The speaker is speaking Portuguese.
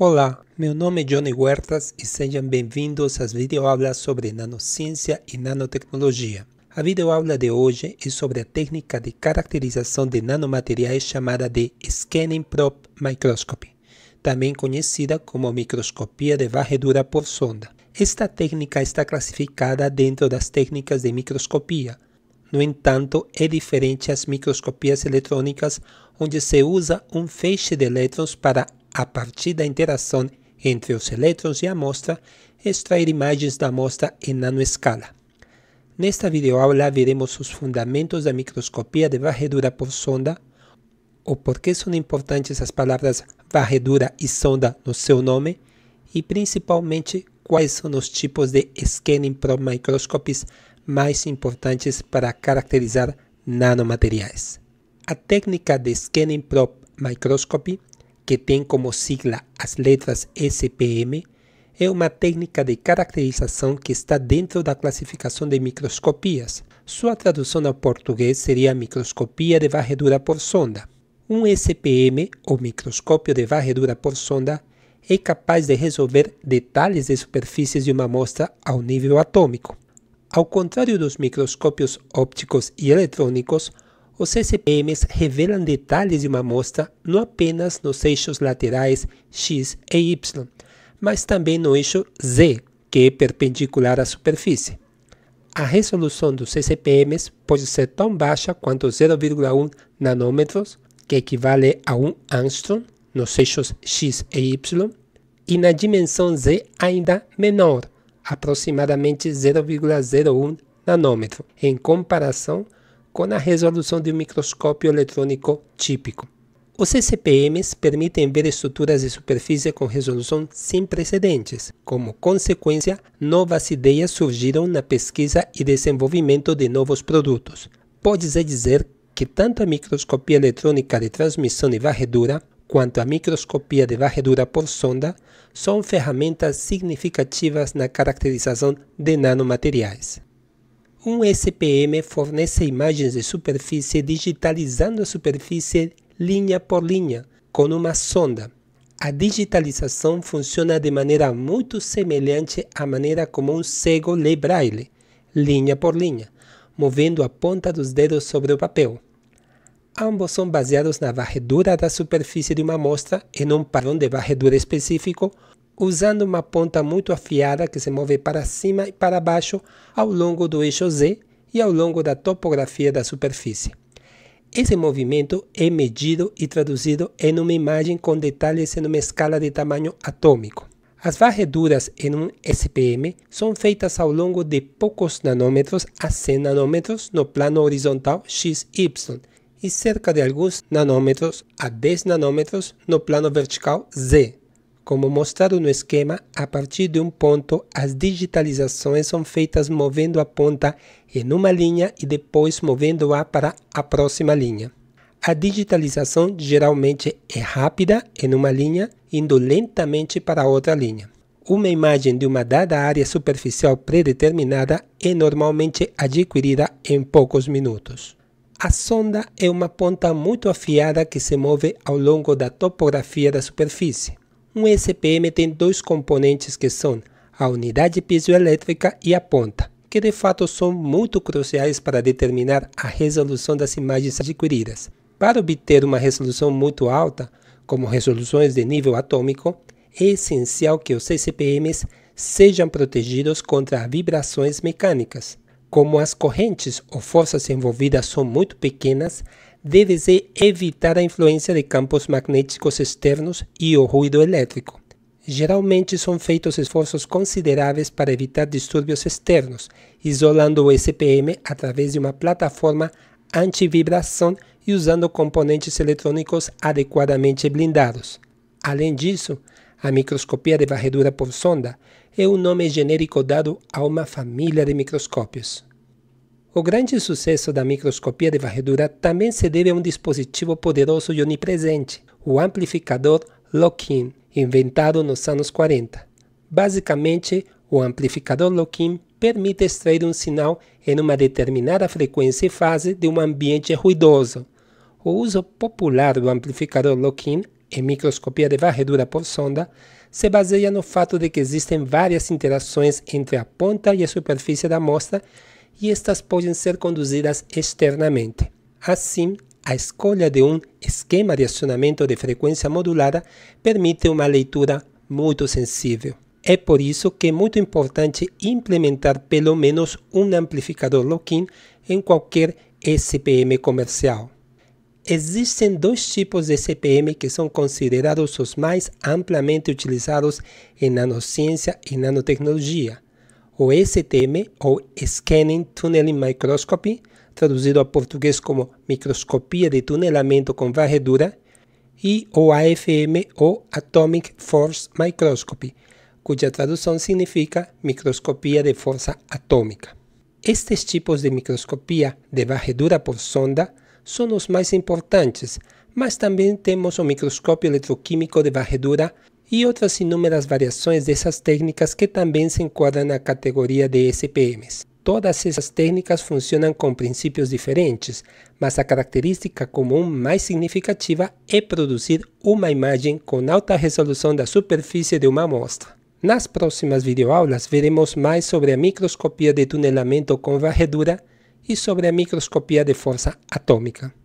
Olá, meu nome é Johnny Huertas e sejam bem-vindos às videoaulas sobre nanociência e nanotecnologia. A videoaula de hoje é sobre a técnica de caracterização de nanomateriais chamada de Scanning Probe Microscopy, também conhecida como microscopia de varredura por sonda. Esta técnica está classificada dentro das técnicas de microscopia. No entanto, é diferente às microscopias eletrônicas, onde se usa um feixe de elétrons para, a partir da interação entre os elétrons e a amostra, extrair imagens da amostra em nanoescala. Nesta videoaula veremos os fundamentos da microscopia de varredura por sonda, o porquê são importantes as palavras varredura e sonda no seu nome e principalmente quais são os tipos de Scanning Probe Microscopies mais importantes para caracterizar nanomateriais. A técnica de Scanning Probe Microscopy, que tem como sigla as letras SPM, é uma técnica de caracterização que está dentro da classificação de microscopias. Sua tradução ao português seria microscopia de varredura por sonda. Um SPM, ou microscópio de varredura por sonda, é capaz de resolver detalhes de superfícies de uma amostra ao nível atômico. Ao contrário dos microscópios ópticos e eletrônicos, os SPMs revelam detalhes de uma amostra não apenas nos eixos laterais X e Y, mas também no eixo Z, que é perpendicular à superfície. A resolução dos SPMs pode ser tão baixa quanto 0,1 nanômetros, que equivale a 1 angstrom, nos eixos X e Y, e na dimensão Z ainda menor, aproximadamente 0,01 nanômetro, em comparação com a resolução de um microscópio eletrônico típico. Os SPMs permitem ver estruturas de superfície com resolução sem precedentes. Como consequência, novas ideias surgiram na pesquisa e desenvolvimento de novos produtos. Pode-se dizer que tanto a microscopia eletrônica de transmissão e varredura, quanto a microscopia de varredura por sonda, são ferramentas significativas na caracterização de nanomateriais. Um SPM fornece imagens de superfície digitalizando a superfície linha por linha, com uma sonda. A digitalização funciona de maneira muito semelhante à maneira como um cego lê braille, linha por linha, movendo a ponta dos dedos sobre o papel. Ambos são baseados na varredura da superfície de uma amostra em um padrão de varredura específico, usando uma ponta muito afiada que se move para cima e para baixo ao longo do eixo Z e ao longo da topografia da superfície. Esse movimento é medido e traduzido em uma imagem com detalhes em uma escala de tamanho atômico. As varreduras em um SPM são feitas ao longo de poucos nanômetros a 100 nanômetros no plano horizontal XY e cerca de alguns nanômetros a 10 nanômetros no plano vertical Z. Como mostrado no esquema, a partir de um ponto, as digitalizações são feitas movendo a ponta em uma linha e depois movendo-a para a próxima linha. A digitalização geralmente é rápida em uma linha, indo lentamente para outra linha. Uma imagem de uma dada área superficial predeterminada é normalmente adquirida em poucos minutos. A sonda é uma ponta muito afiada que se move ao longo da topografia da superfície. Um SPM tem dois componentes que são a unidade piezoelétrica e a ponta, que de fato são muito cruciais para determinar a resolução das imagens adquiridas. Para obter uma resolução muito alta, como resoluções de nível atômico, é essencial que os SPMs sejam protegidos contra vibrações mecânicas. Como as correntes ou forças envolvidas são muito pequenas, deve-se evitar a influência de campos magnéticos externos e o ruído elétrico. Geralmente são feitos esforços consideráveis para evitar distúrbios externos, isolando o SPM através de uma plataforma anti-vibração e usando componentes eletrônicos adequadamente blindados. Além disso, a microscopia de varredura por sonda é um nome genérico dado a uma família de microscópios. O grande sucesso da microscopia de varredura também se deve a um dispositivo poderoso e onipresente, o amplificador Lock-in, inventado nos anos 40. Basicamente, o amplificador Lock-in permite extrair um sinal em uma determinada frequência e fase de um ambiente ruidoso. O uso popular do amplificador Lock-in em microscopia de varredura por sonda se baseia no fato de que existem várias interações entre a ponta e a superfície da amostra e estas podem ser conduzidas externamente. Assim, a escolha de um esquema de acionamento de frequência modulada permite uma leitura muito sensível. É por isso que é muito importante implementar pelo menos um amplificador lock-in em qualquer SPM comercial. Existem dois tipos de SPM que são considerados os mais amplamente utilizados em nanociência e nanotecnologia. O STM, ou Scanning Tunneling Microscopy, traduzido ao português como microscopia de tunelamento com varredura, e o AFM, ou Atomic Force Microscopy, cuja tradução significa microscopia de força atômica. Estes tipos de microscopia de varredura por sonda são os mais importantes, mas também temos o microscópio eletroquímico de varredura e outras inúmeras variações dessas técnicas que também se enquadram na categoria de SPMs. Todas essas técnicas funcionam com princípios diferentes, mas a característica comum mais significativa é produzir uma imagem com alta resolução da superfície de uma amostra. Nas próximas videoaulas veremos mais sobre a microscopia de tunelamento com varredura e sobre a microscopia de força atômica.